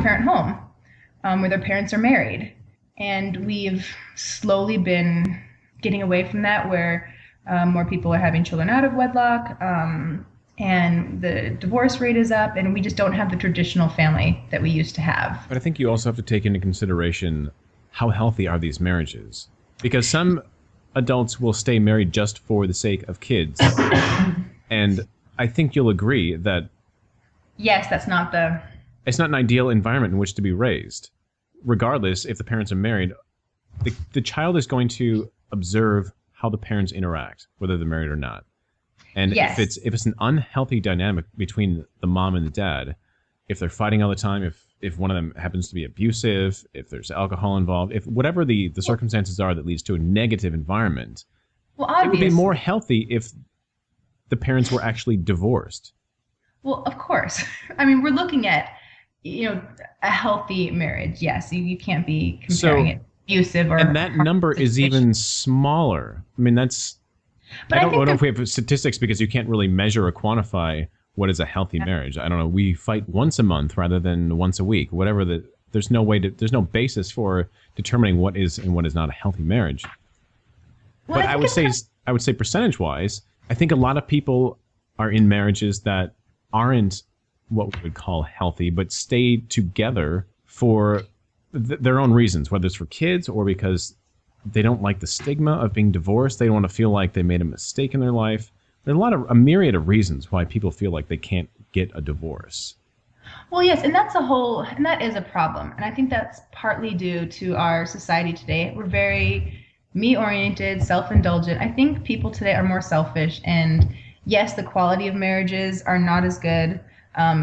parent home where their parents are married. And we've slowly been getting away from that, where more people are having children out of wedlock, and the divorce rate is up, and we just don't have the traditional family that we used to have. But I think you also have to take into consideration how healthy are these marriages? Because some adults will stay married just for the sake of kids. And I think you'll agree that yes, that's not the... it's not an ideal environment in which to be raised. Regardless, if the parents are married, the child is going to observe how the parents interact, whether they're married or not. And yes. if it's an unhealthy dynamic between the mom and the dad, if they're fighting all the time, if one of them happens to be abusive, if there's alcohol involved, if whatever the circumstances are that leads to a negative environment, it would be more healthy if the parents were actually divorced. Well, of course. I mean, we're looking at, a healthy marriage. Yes, you can't be comparing it abusive or... And that number is even smaller. I mean, that's... But I don't know if we have statistics, because you can't really measure or quantify what is a healthy marriage. I don't know. We fight once a month rather than once a week. Whatever there's no basis for determining what is and what is not a healthy marriage. Well, but I would say percentage-wise, I think a lot of people are in marriages that aren't what we would call healthy, but stay together for their own reasons, whether it's for kids or because they don't like the stigma of being divorced. They don't want to feel like they made a mistake in their life. There's a myriad of reasons why people feel like they can't get a divorce. Well, yes, and that is a problem. And I think that's partly due to our society today. We're very me-oriented, self-indulgent. I think people today are more selfish, and yes, the quality of marriages are not as good.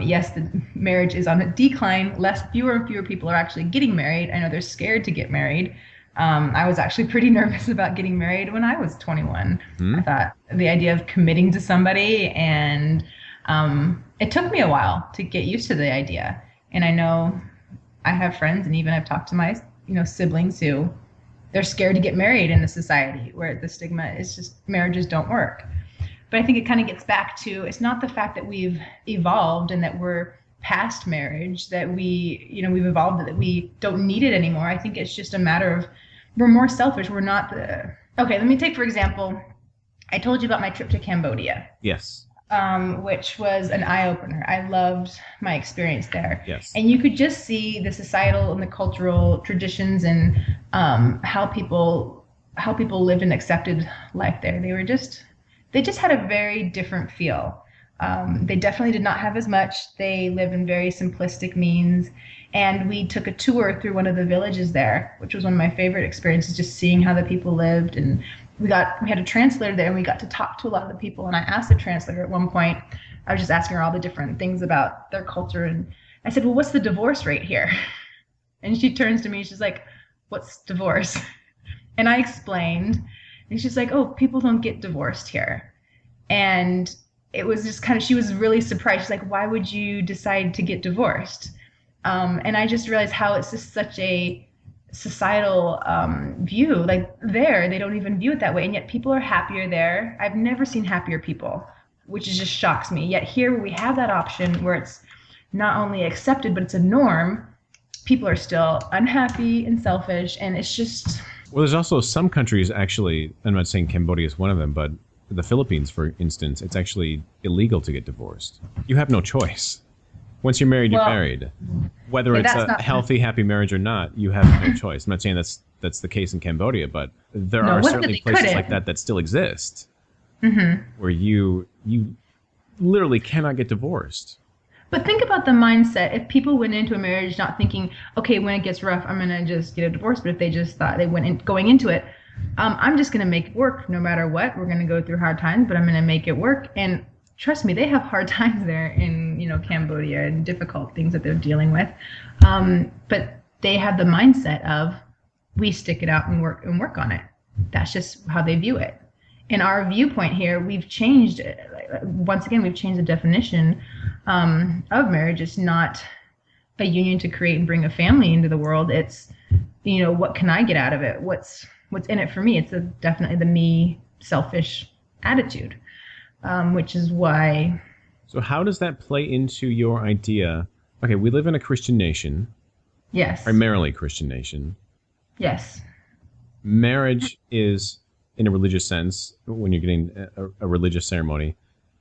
Yes, the marriage is on a decline. Fewer and fewer people are actually getting married. I know they're scared to get married. I was actually pretty nervous about getting married when I was 21. I thought the idea of committing to somebody, and it took me a while to get used to the idea. And I know I have friends, and even I've talked to my siblings who they're scared to get married in a society where the stigma is just marriages don't work. But I think it kind of gets back to, it's not the fact that we've evolved and that we're past marriage, that we've evolved, that we don't need it anymore. I think it's just a matter of we're more selfish. We're not okay, let me take, for example, I told you about my trip to Cambodia. Yes. Which was an eye-opener. I loved my experience there. Yes. And you could just see the societal and the cultural traditions and how people lived an accepted life there. They just had a very different feel. They definitely did not have as much. They live in very simplistic means. And we took a tour through one of the villages there, which was one of my favorite experiences, just seeing how the people lived. And we had a translator there, and we got to talk to a lot of the people. And I asked the translator at one point, I was just asking her all the different things about their culture. And I said, well, what's the divorce rate here? And she turns to me, she's like, what's divorce? And I explained, and she's like, oh, people don't get divorced here. And it was just she was really surprised. She's like, why would you decide to get divorced? And I just realized how it's just such a societal view. Like they don't even view it that way. And yet people are happier there. I've never seen happier people, which just shocks me. Yet here we have that option where it's not only accepted, but it's a norm. People are still unhappy and selfish. And it's just... Well, there's also some countries, actually, I'm not saying Cambodia is one of them, but the Philippines, for instance, it's actually illegal to get divorced. You have no choice. Once you're married, you're married. Whether it's a healthy, happy marriage or not, you have no choice. I'm not saying that's the case in Cambodia, but there are certainly places like that still exist, where you literally cannot get divorced. But think about the mindset. If people went into a marriage not thinking, okay, when it gets rough, I'm going to just get a divorce. But if they just thought going into it, I'm just going to make it work no matter what. We're going to go through hard times, but I'm going to make it work. And trust me, they have hard times there in, Cambodia, and difficult things that they're dealing with. But they have the mindset of, we stick it out and work on it. That's just how they view it. In our viewpoint here, we've changed it. Once again, we've changed the definition of marriage. It's not a union to create and bring a family into the world. It's, what can I get out of it? What's in it for me? It's definitely the me selfish attitude, which is why. So how does that play into your idea Okay, we live in a Christian nation, Yes. primarily Christian nation. Yes. Marriage is, in a religious sense, when you're getting a religious ceremony,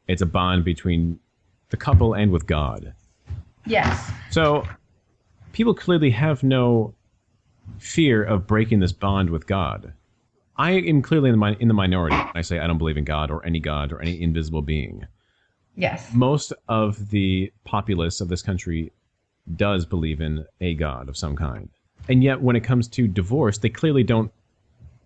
it's a bond between the couple and with God. Yes. So people clearly have no fear of breaking this bond with God. I am clearly in the minority when I say I don't believe in God or any invisible being. Yes. Most of the populace of this country does believe in a God of some kind. And yet when it comes to divorce, they clearly don't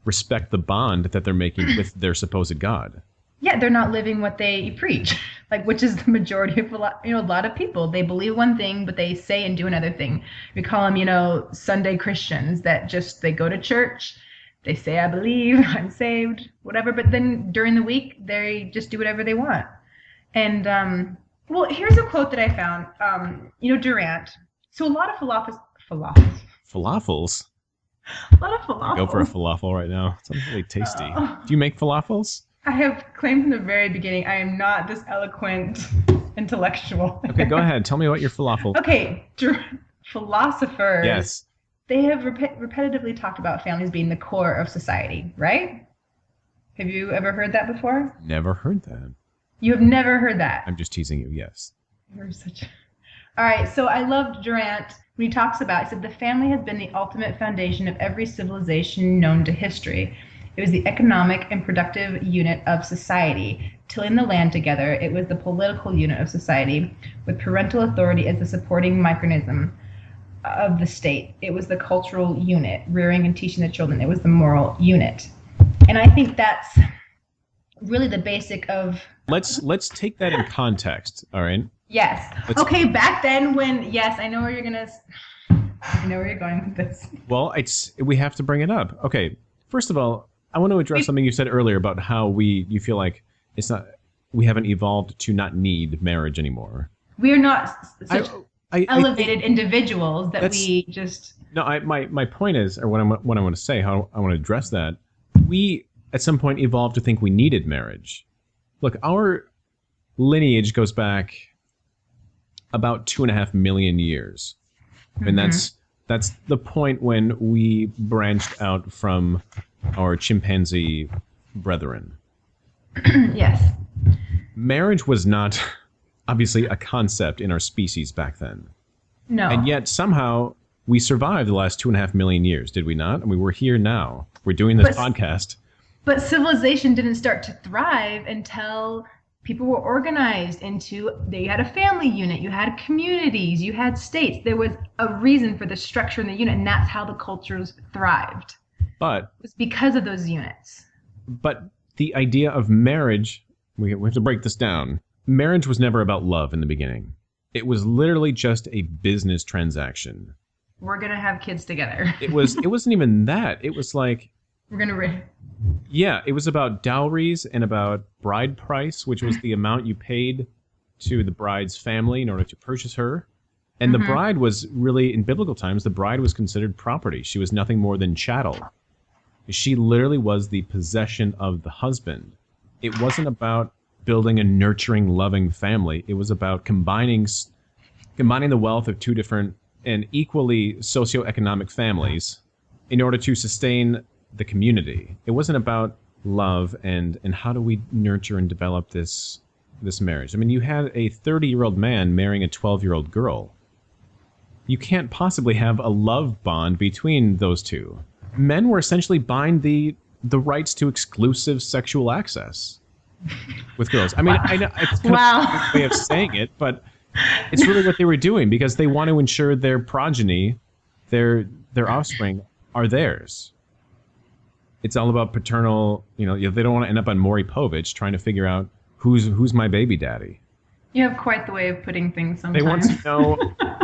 respect the bond that they're making with their supposed God. Yeah, they're not living what they preach, like, which is the majority of a lot of people. They believe one thing, but they say and do another thing. We call them, Sunday Christians that just, they go to church, they say, I believe, I'm saved, whatever. But then during the week, they just do whatever they want. And, well, here's a quote that I found. Durant. So a lot of falafels. Falafels? A lot of falafels. Go for a falafel right now. It sounds really tasty. Do you make falafels? I have claimed from the very beginning I am not this eloquent intellectual. Okay, go ahead. Tell me about your falafel. Okay, philosophers. Yes. They have repetitively talked about families being the core of society, right? Have you ever heard that before? Never heard that. You have never heard that? I'm just teasing you, yes. You're such... All right, so I loved Durant when he talks about, he said, the family has been the ultimate foundation of every civilization known to history. It was the economic and productive unit of society. Tilling the land together, it was the political unit of society, with parental authority as the supporting mechanism of the state. It was the cultural unit, rearing and teaching the children. It was the moral unit. And I think that's really the basic of... Let's take that in context, all right? Yes. Okay, back then when... Yes, I know where you're going to... I know where you're going with this. Well, we have to bring it up. Okay, first of all, I want to address something you said earlier about how you feel like we haven't evolved to not need marriage anymore. We are not such elevated individuals that we just... No, my point is, or what I want to say, how I want to address that, we at some point evolved to think we needed marriage. Look, our lineage goes back about 2.5 million years. Mm-hmm. And that's the point when we branched out from our chimpanzee brethren. Yes. Marriage was not obviously a concept in our species back then. No. And yet somehow we survived the last 2.5 million years, did we not? I mean, we're here now. We're doing this podcast. But civilization didn't start to thrive until people were organized into, you had a family unit, you had communities, you had states. There was a reason for the structure in the unit, and that's how the cultures thrived. But it was because of those units. But the idea of marriage, we have to break this down. Marriage was never about love in the beginning. It was literally just a business transaction. We're going to have kids together. It wasn't even that. It was like... We're going to... Yeah, it was about dowries and about bride price, which was the amount you paid to the bride's family in order to purchase her. And the bride was really, in biblical times, the bride was considered property. She was nothing more than chattel. She literally was the possession of the husband. It wasn't about building a nurturing, loving family. It was about combining the wealth of two different and equally socioeconomic families in order to sustain the community. It wasn't about love and how do we nurture and develop this marriage. I mean, you had a 30-year-old man marrying a 12-year-old girl. You can't possibly have a love bond between those two. Men were essentially buying the rights to exclusive sexual access with girls. I mean, I know it's kind of a way of saying it, but it's really what they were doing because they want to ensure their progeny, their offspring, are theirs. It's all about paternal, they don't want to end up on Maury Povich trying to figure out who's my baby daddy. You have quite the way of putting things sometimes. They want to know,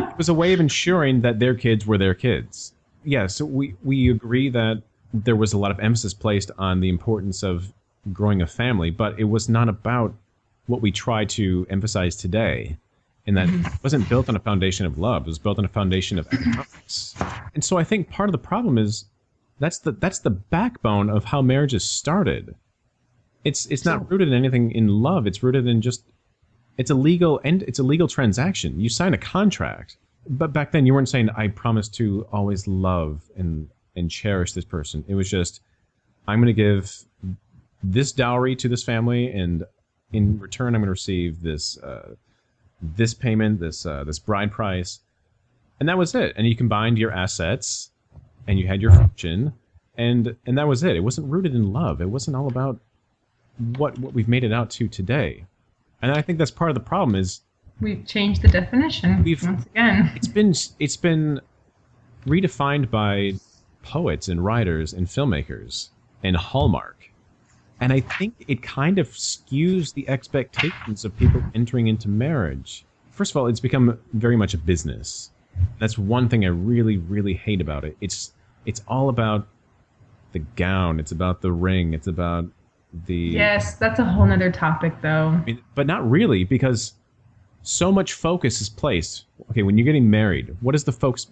it was a way of ensuring that their kids were their kids. Yeah, so we agree that there was a lot of emphasis placed on the importance of growing a family, but it was not about what we try to emphasize today, in that it wasn't built on a foundation of love. It was built on a foundation of economics. And so I think part of the problem is that's the backbone of how marriages started. It's not rooted in anything in love. It's rooted in just It's a legal and it's a legal transaction. You sign a contract. But back then you weren't saying I promise to always love and cherish this person. It was just I'm going to give this dowry to this family, and in return I'm going to receive this this payment, this bride price, and that was it. And you combined your assets, and you had your fortune, and that was it. It wasn't rooted in love. It wasn't all about what we've made it out to today. And I think that's part of the problem is we've changed the definition once again. It's been redefined by poets and writers and filmmakers and Hallmark. And I think it kind of skews the expectations of people entering into marriage. First of all, it's become very much a business. That's one thing I really, really hate about it. It's all about the gown. It's about the ring. It's about the... Yes, that's a whole nother topic, though. I mean, but not really, because so much focus is placed. Okay, when you're getting married, what is the focus...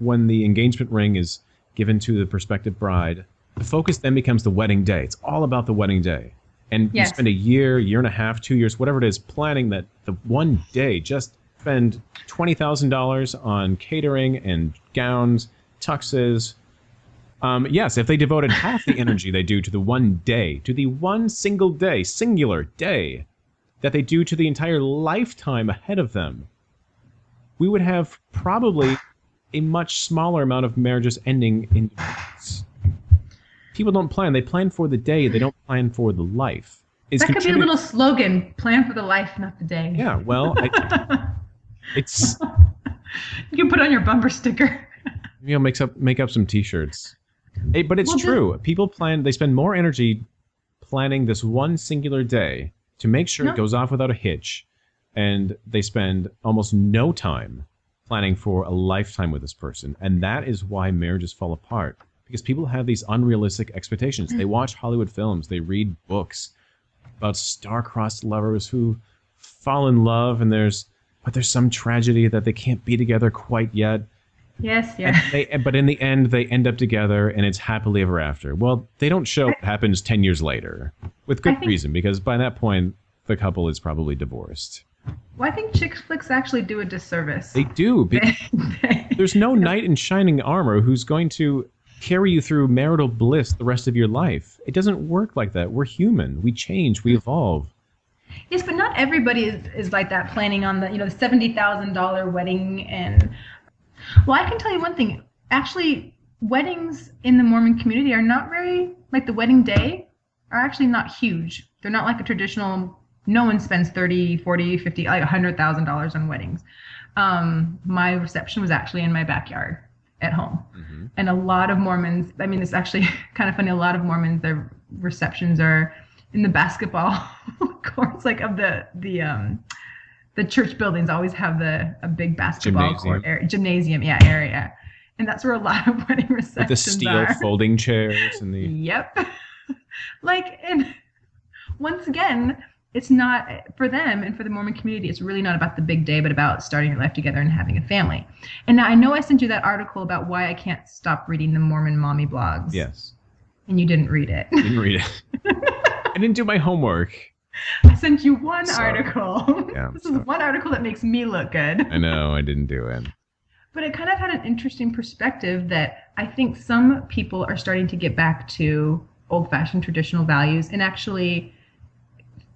When the engagement ring is given to the prospective bride, the focus then becomes the wedding day. It's all about the wedding day. And you spend a year, year and a half, 2 years, whatever it is, planning that the one day, just spend $20,000 on catering and gowns, tuxes. Yes, if they devoted half the energy they do to the one day, to the one single day, singular day, that they do to the entire lifetime ahead of them, we would have probably a much smaller amount of marriages ending in divorce. People don't plan. They plan for the day. They don't plan for the life. That could be a little slogan. Plan for the life, not the day. Yeah, well, it's... You can put on your bumper sticker. You know, make up some T-shirts. Hey, but it's true. People plan. They spend more energy planning this one singular day to make sure it goes off without a hitch, and they spend almost no time planning for a lifetime with this person. And that is why marriages fall apart. Because people have these unrealistic expectations. They watch Hollywood films. They read books about star-crossed lovers who fall in love, and there's some tragedy that they can't be together quite yet. Yes, But in the end, they end up together, and it's happily ever after. Well, they don't show what happens 10 years later, with good reason, because by that point, the couple is probably divorced. Well, I think chick flicks actually do a disservice. They do. There's no knight in shining armor who's going to carry you through marital bliss the rest of your life. It doesn't work like that. We're human. We change. We evolve. Yes, but not everybody is like that, planning on the $70,000 wedding. And well, I can tell you one thing. Actually, weddings in the Mormon community are not very, like the wedding day, are actually not huge. They're not like a traditional, no one spends $30,000, $40,000, $50,000, like $100,000 on weddings. My reception was actually in my backyard at home. Mm-hmm. And a lot of Mormons, I mean, it's actually kind of funny, a lot of Mormons, their receptions are in the basketball courts, like of the church buildings always have a big basketball court area, gymnasium, area. And that's where a lot of wedding receptions are. With the steel folding chairs and the... Yep. And once again, it's not, for them and for the Mormon community, it's really not about the big day, but about starting your life together and having a family. And now I know I sent you that article about why I can't stop reading the Mormon mommy blogs. Yes. And you didn't read it. Didn't read it. I didn't do my homework. I sent you one article. Yeah, this is one article that makes me look good. I know, I didn't do it. But it kind of had an interesting perspective that I think some people are starting to get back to old-fashioned traditional values and actually...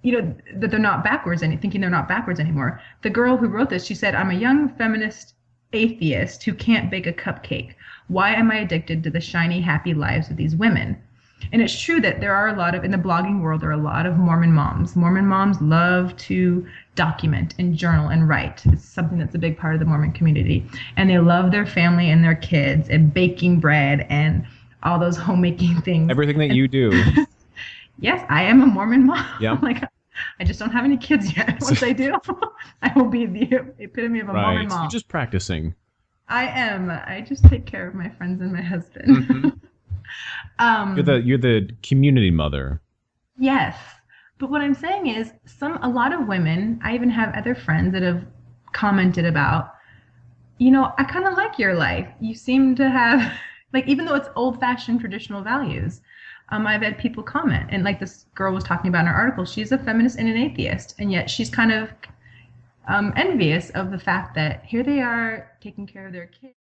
that they're not backwards, thinking they're not backwards anymore. The girl who wrote this, she said, "I'm a young feminist atheist who can't bake a cupcake. Why am I addicted to the shiny, happy lives of these women?" And it's true that there are a lot of, in the blogging world, there are a lot of Mormon moms. Mormon moms love to document and journal and write. It's something that's a big part of the Mormon community. And they love their family and their kids and baking bread and all those homemaking things. Everything that you do. Yes, I am a Mormon mom. Yeah. I just don't have any kids yet. Once I do, I will be the epitome of a Mormon mom. You're just practicing. I am. I just take care of my friends and my husband. Mm-hmm. You're the community mother. Yes. But what I'm saying is a lot of women, I even have other friends that have commented about, I kind of like your life. You seem to have, even though it's old-fashioned traditional values, I've had people comment, and like this girl was talking about in her article, she's a feminist and an atheist, and yet she's kind of envious of the fact that here they are taking care of their kids.